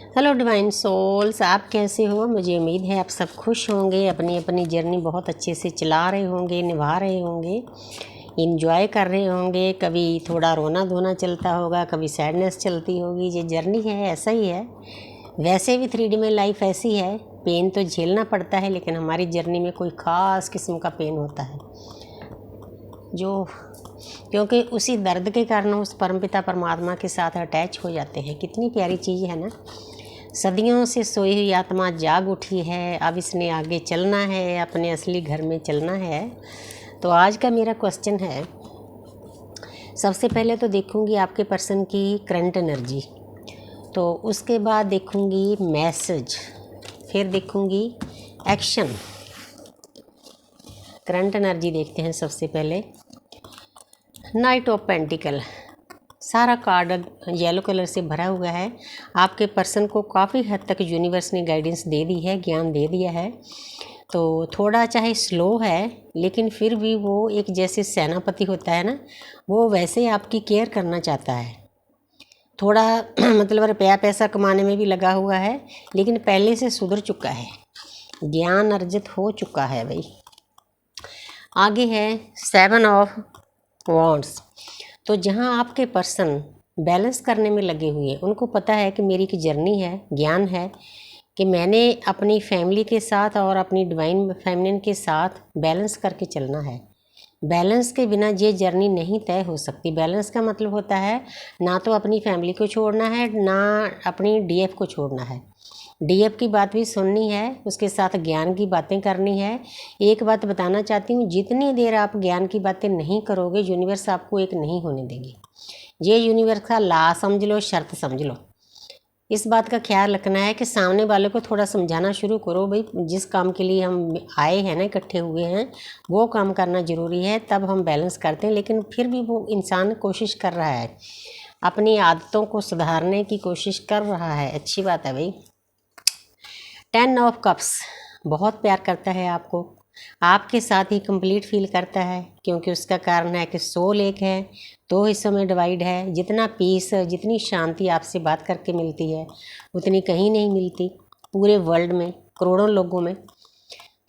Hello divine souls, आप कैसे हो? मुझे उम्मीद है आप सब खुश होंगे, अपनी अपनी जर्नी बहुत अच्छे से चला रहे होंगे, निभा रहे होंगे, इंजॉय कर रहे होंगे। कभी थोड़ा रोना धोना चलता होगा, कभी सैडनेस चलती होगी। ये जर्नी है, ऐसा ही है। वैसे भी 3D में लाइफ ऐसी है, पेन तो झेलना पड़ता है, लेकिन हमारी जर्नी में कोई ख़ास किस्म का पेन होता है जो क्योंकि उसी दर्द के कारण उस परमपिता परमात्मा के साथ अटैच हो जाते हैं। कितनी प्यारी चीज़ है ना। सदियों से सोई हुई आत्मा जाग उठी है, अब इसने आगे चलना है, अपने असली घर में चलना है। तो आज का मेरा क्वेश्चन है, सबसे पहले तो देखूंगी आपके पर्सन की करंट एनर्जी, तो उसके बाद देखूंगी मैसेज, फिर देखूंगी एक्शन। करंट एनर्जी देखते हैं सबसे पहले। नाइट ऑफ पेंटिकल, सारा कार्ड येलो कलर से भरा हुआ है। आपके पर्सन को काफ़ी हद तक यूनिवर्स ने गाइडेंस दे दी है, ज्ञान दे दिया है। तो थोड़ा चाहे स्लो है, लेकिन फिर भी वो एक जैसे सेनापति होता है ना, वो वैसे आपकी केयर करना चाहता है। थोड़ा मतलब रुपया पैसा कमाने में भी लगा हुआ है, लेकिन पहले से सुधर चुका है, ज्ञान अर्जित हो चुका है भाई। आगे है 7 ऑफ वॉन्ड्स। तो जहाँ आपके पर्सन बैलेंस करने में लगे हुए हैं, उनको पता है कि मेरी एक जर्नी है, ज्ञान है कि मैंने अपनी फैमिली के साथ और अपनी डिवाइन फेमिनिन के साथ बैलेंस करके चलना है। बैलेंस के बिना ये जर्नी नहीं तय हो सकती। बैलेंस का मतलब होता है ना तो अपनी फैमिली को छोड़ना है, ना अपनी डीएफ को छोड़ना है। डीएफ की बात भी सुननी है, उसके साथ ज्ञान की बातें करनी है। एक बात बताना चाहती हूँ, जितनी देर आप ज्ञान की बातें नहीं करोगे, यूनिवर्स आपको एक नहीं होने देगी। ये यूनिवर्स का ला समझ लो, शर्त समझ लो। इस बात का ख्याल रखना है कि सामने वाले को थोड़ा समझाना शुरू करो, भाई जिस काम के लिए हम आए हैं ना, इकट्ठे हुए हैं, वो काम करना ज़रूरी है, तब हम बैलेंस करते हैं। लेकिन फिर भी वो इंसान कोशिश कर रहा है, अपनी आदतों को सुधारने की कोशिश कर रहा है, अच्छी बात है भाई। 10 ऑफ कप्स, बहुत प्यार करता है आपको, आपके साथ ही कंप्लीट फील करता है, क्योंकि उसका कारण है कि सोल एक है, 2 हिस्सों में डिवाइड है। जितना पीस, जितनी शांति आपसे बात करके मिलती है, उतनी कहीं नहीं मिलती पूरे वर्ल्ड में, करोड़ों लोगों में।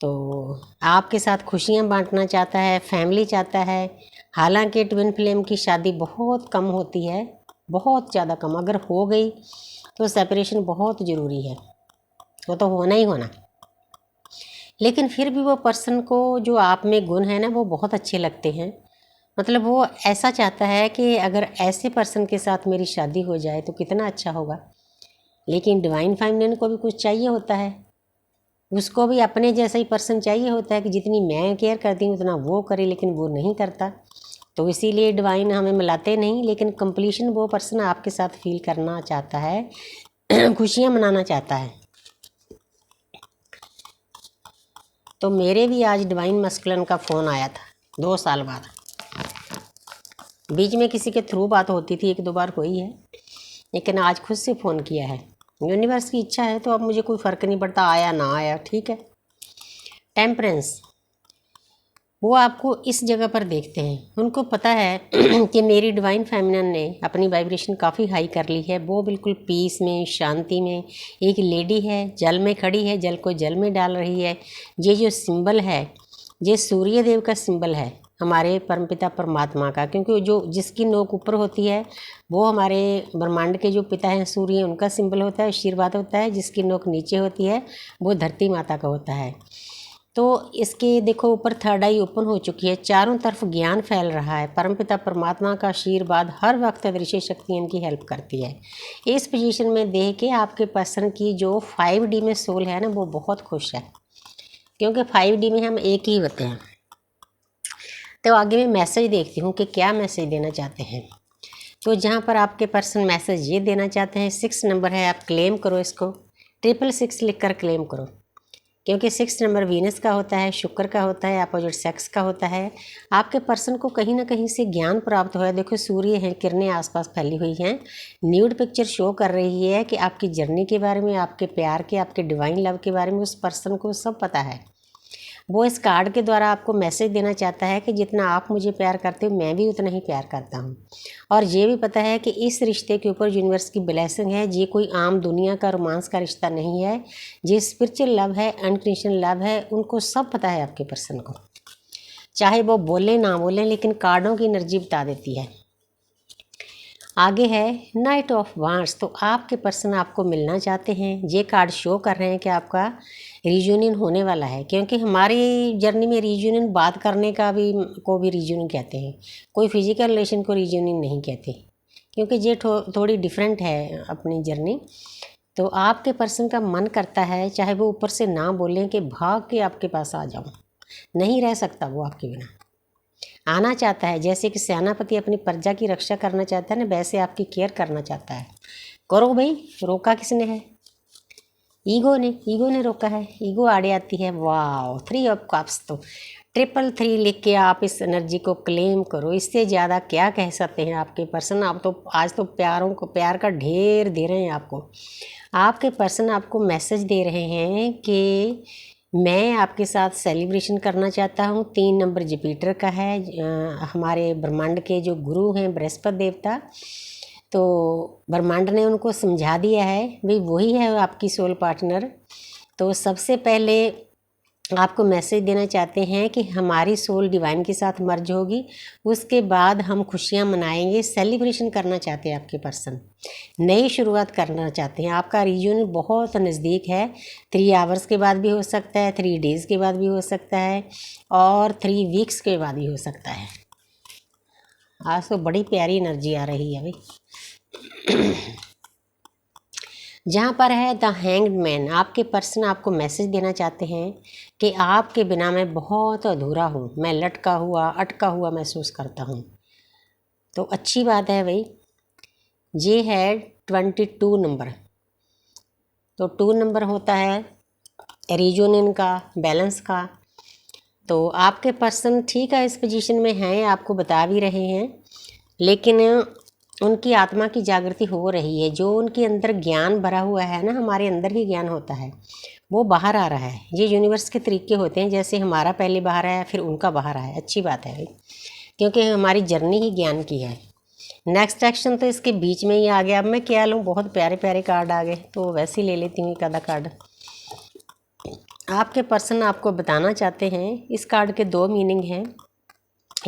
तो आपके साथ खुशियाँ बांटना चाहता है, फैमिली चाहता है। हालांकि ट्विन फ्लेम की शादी बहुत कम होती है, बहुत ज़्यादा कम। अगर हो गई तो सेपरेशन बहुत ज़रूरी है, वो तो होना ही होना। लेकिन फिर भी वो पर्सन को जो आप में गुण है ना, वो बहुत अच्छे लगते हैं। मतलब वो ऐसा चाहता है कि अगर ऐसे पर्सन के साथ मेरी शादी हो जाए तो कितना अच्छा होगा। लेकिन डिवाइन फेमिनिन को भी कुछ चाहिए होता है, उसको भी अपने जैसा ही पर्सन चाहिए होता है कि जितनी मैं केयर करती हूँ उतना वो करे, लेकिन वो नहीं करता। तो इसीलिए डिवाइन हमें मिलाते नहीं, लेकिन कंप्लीशन वो पर्सन आपके साथ फील करना चाहता है, खुशियाँ मनाना चाहता है। तो मेरे भी आज डिवाइन मस्कुलिन का फ़ोन आया था 2 साल बाद। बीच में किसी के थ्रू बात होती थी, 1-2 बार हुई है, लेकिन आज खुद से फ़ोन किया है। यूनिवर्स की इच्छा है तो अब मुझे कोई फ़र्क नहीं पड़ता, आया ना आया, ठीक है। टेम्परेंस, वो आपको इस जगह पर देखते हैं, उनको पता है कि मेरी डिवाइन फेमिनिन ने अपनी वाइब्रेशन काफ़ी हाई कर ली है। वो बिल्कुल पीस में, शांति में एक लेडी है, जल में खड़ी है, जल को जल में डाल रही है। ये जो सिंबल है, ये सूर्य देव का सिंबल है, हमारे परमपिता परमात्मा का, क्योंकि जो जिसकी नोक ऊपर होती है वो हमारे ब्रह्मांड के जो पिता हैं सूर्य, उनका सिंबल होता है, आशीर्वाद होता है। जिसकी नोक नीचे होती है वो धरती माता का होता है। तो इसके देखो ऊपर थर्ड आई ओपन हो चुकी है, चारों तरफ ज्ञान फैल रहा है। परमपिता परमात्मा का आशीर्वाद हर वक्त अदृश्य शक्ति इनकी हेल्प करती है। इस पोजीशन में देख के आपके पर्सन की जो 5D में सोल है ना, वो बहुत खुश है, क्योंकि 5D में हम एक ही होते हैं। तो आगे मैं मैसेज देखती हूँ कि क्या मैसेज देना चाहते हैं। तो जहाँ पर आपके पर्सन मैसेज ये देना चाहते हैं, 6 नंबर है, आप क्लेम करो इसको, 666 लिख कर क्लेम करो, क्योंकि 6 नंबर वीनस का होता है, शुक्र का होता है, अपोजिट सेक्स का होता है। आपके पर्सन को कहीं ना कहीं से ज्ञान प्राप्त हुआ है। देखो सूर्य है, किरणें आसपास फैली हुई हैं, न्यूड पिक्चर शो कर रही है कि आपकी जर्नी के बारे में, आपके प्यार के, आपके डिवाइन लव के बारे में उस पर्सन को सब पता है। वो इस कार्ड के द्वारा आपको मैसेज देना चाहता है कि जितना आप मुझे प्यार करते हो मैं भी उतना ही प्यार करता हूँ। और ये भी पता है कि इस रिश्ते के ऊपर यूनिवर्स की ब्लेसिंग है। ये कोई आम दुनिया का रोमांस का रिश्ता नहीं है, ये स्पिरिचुअल लव है, अनकंडीशनल लव है। उनको सब पता है आपके पर्सन को, चाहे वो बोले ना बोले, लेकिन कार्डों की एनर्जी बता देती है। आगे है नाइट ऑफ वांड्स। तो आपके पर्सन आपको मिलना चाहते हैं। ये कार्ड शो कर रहे हैं कि आपका रियूनियन होने वाला है, क्योंकि हमारी जर्नी में रियूनियन बात करने का भी को भी रियूनियन कहते हैं, कोई फिजिकल रिलेशन को रियूनियन नहीं कहते, क्योंकि ये थोड़ी डिफरेंट है अपनी जर्नी। तो आपके पर्सन का मन करता है, चाहे वो ऊपर से ना बोलें, कि भाग के आपके पास आ जाऊँ। नहीं रह सकता वो आपके बिना, आना चाहता है। जैसे कि सेनापति अपनी प्रजा की रक्षा करना चाहता है ना, वैसे आपकी केयर करना चाहता है। करो भाई, रोका किसने है? ईगो ने रोका है। ईगो आड़े आती है। वाह, 3 ऑफ कप्स। तो 333 लिख के आप इस एनर्जी को क्लेम करो। इससे ज़्यादा क्या कह सकते हैं आपके पर्सन। आप तो आज तो प्यार का ढेर दे रहे हैं आपको। आपके पर्सन आपको मैसेज दे रहे हैं कि मैं आपके साथ सेलिब्रेशन करना चाहता हूँ। 3 नंबर जुपिटर का है। हमारे ब्रह्मांड के जो गुरु हैं बृहस्पति देवता, तो ब्रह्मांड ने उनको समझा दिया है भाई वही है आपकी सोल पार्टनर। तो सबसे पहले आपको मैसेज देना चाहते हैं कि हमारी सोल डिवाइन के साथ मर्ज होगी, उसके बाद हम खुशियां मनाएंगे। सेलिब्रेशन करना चाहते हैं आपके पर्सन, नई शुरुआत करना चाहते हैं। आपका रियूनियन बहुत नज़दीक है। 3 आवर्स के बाद भी हो सकता है, 3 डेज़ के बाद भी हो सकता है, और 3 वीक्स के बाद भी हो सकता है। आज तो बड़ी प्यारी एनर्जी आ रही है भाई। जहाँ पर है द हैंग्ड मैन, आपके पर्सन आपको मैसेज देना चाहते हैं कि आपके बिना मैं बहुत अधूरा हूँ, मैं लटका हुआ अटका हुआ महसूस करता हूँ। तो अच्छी बात है भाई। ये है 22 नंबर। तो 2 नंबर होता है रियूनियन का, बैलेंस का। तो आपके पर्सन ठीक है, इस पोजीशन में हैं, आपको बता भी रहे हैं, लेकिन उनकी आत्मा की जागृति हो रही है। जो उनके अंदर ज्ञान भरा हुआ है ना, हमारे अंदर ही ज्ञान होता है, वो बाहर आ रहा है। ये यूनिवर्स के तरीके होते हैं, जैसे हमारा पहले बाहर आया फिर उनका बाहर आया। अच्छी बात है भाई, क्योंकि हमारी जर्नी ही ज्ञान की है। नेक्स्ट एक्शन तो इसके बीच में ही आ गया। अब मैं क्या लूँ, बहुत प्यारे प्यारे कार्ड आ गए, तो वैसे ही ले लेती हूँ एक आधा कार्ड। आपके पर्सन आपको बताना चाहते हैं, इस कार्ड के 2 मीनिंग हैं।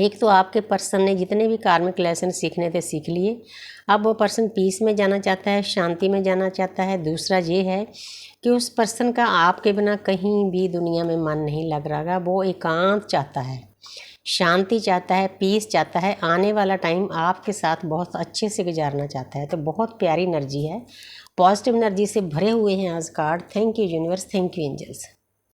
एक तो आपके पर्सन ने जितने भी कार्मिक लेसन सीखने थे सीख लिए, अब वो पर्सन पीस में जाना चाहता है, शांति में जाना चाहता है। दूसरा ये है कि उस पर्सन का आपके बिना कहीं भी दुनिया में मन नहीं लग रहा, वो एकांत चाहता है, शांति चाहता है, पीस चाहता है। आने वाला टाइम आपके साथ बहुत अच्छे से गुजारना चाहता है। तो बहुत प्यारी एनर्जी है, पॉजिटिव एनर्जी से भरे हुए हैं आज card. Thank you universe, thank you angels.